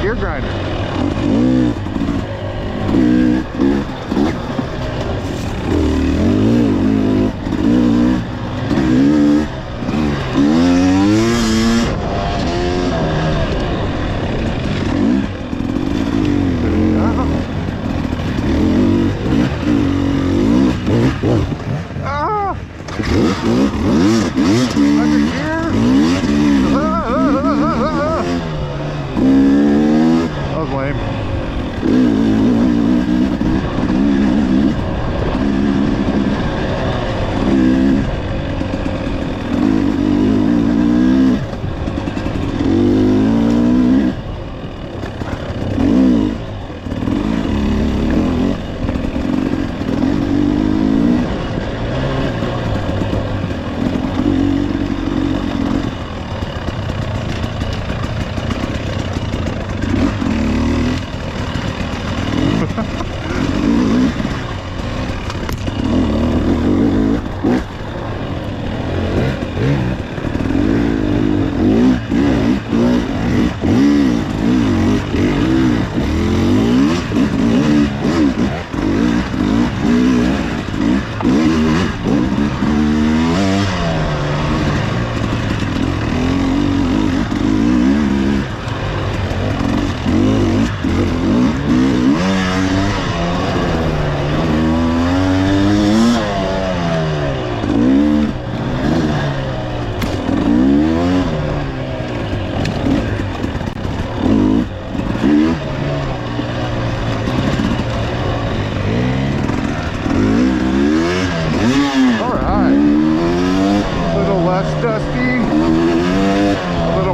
Gear grinder. That was lame.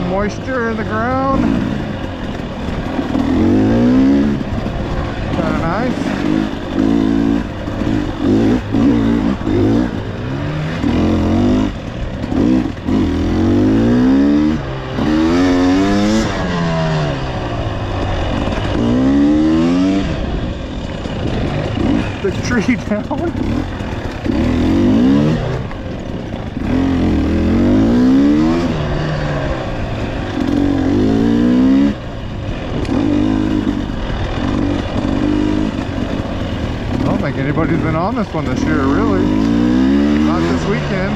Moisture in the ground. Kind of nice. The tree down. I don't think anybody's been on this one this year, really. Not this weekend.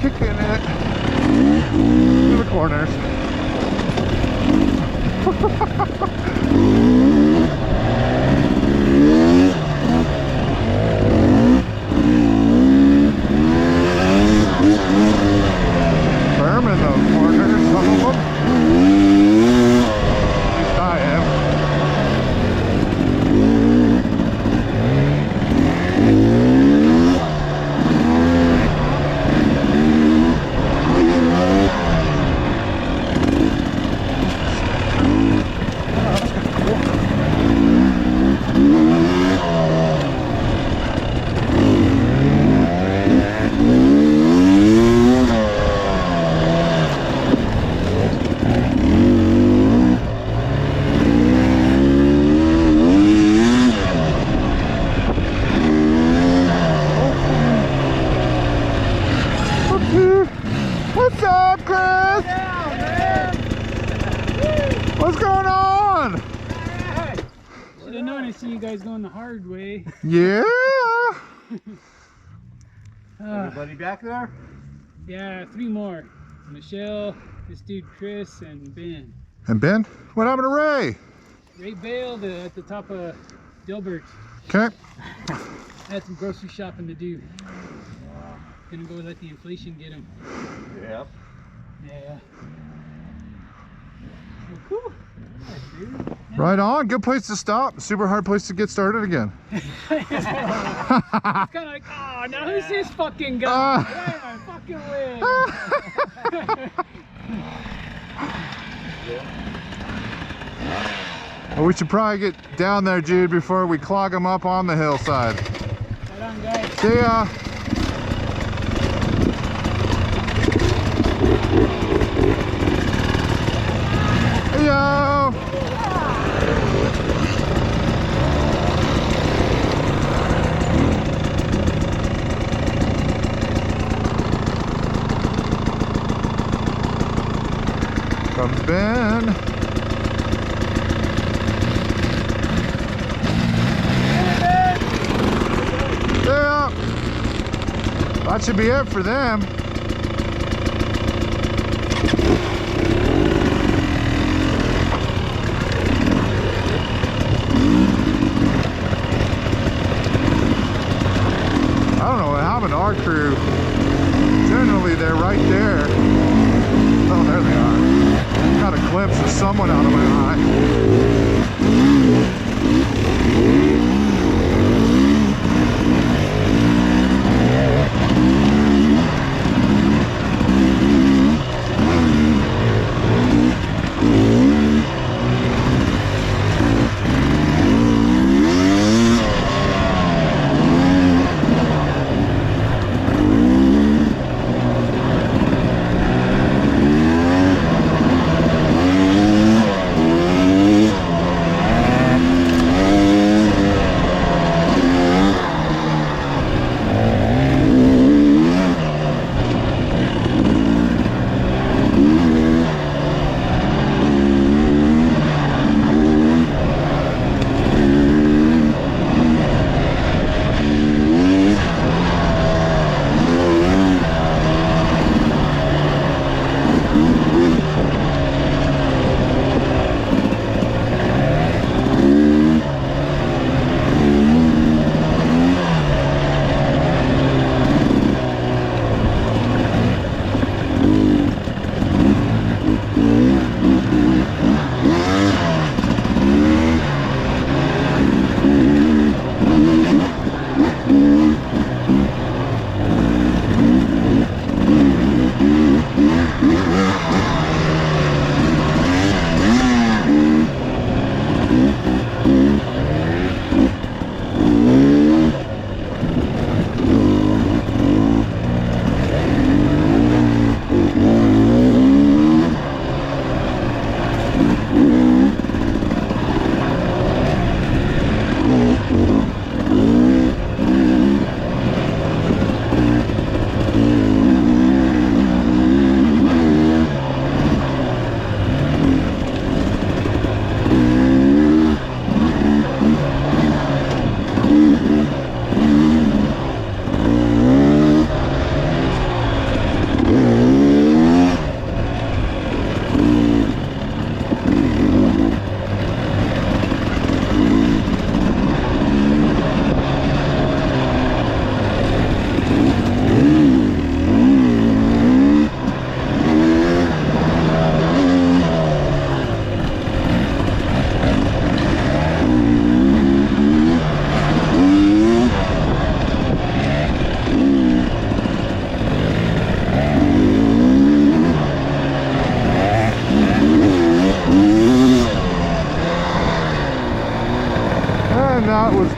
Kicking it to the corners. Firm in those corners, some of them. At least I am. What's up, Chris? Yeah, man. What's going on? Should have known I see you guys going the hard way. Yeah. Everybody back there? Yeah, 3 more. Michelle, this dude Chris, and Ben. And Ben, what happened to Ray? Ray bailed at the top of Dilbert. Okay. Had some grocery shopping to do. Gonna go let the inflation get him. Yeah. Yeah. Well, cool. Nice, dude. Right on. Good place to stop. Super hard place to get started again. It's kind of like, oh, now who's this fucking guy? Why am I fucking win? Well, we should probably get down there, Jude, before we clog them up on the hillside. Right on, guys. See ya. Hey, yo. Comes Ben. Yeah. That should be it for them. I don't know what happened to our crew. Generally, they're right there. Oh, there they are. Got a glimpse of someone out of my eye.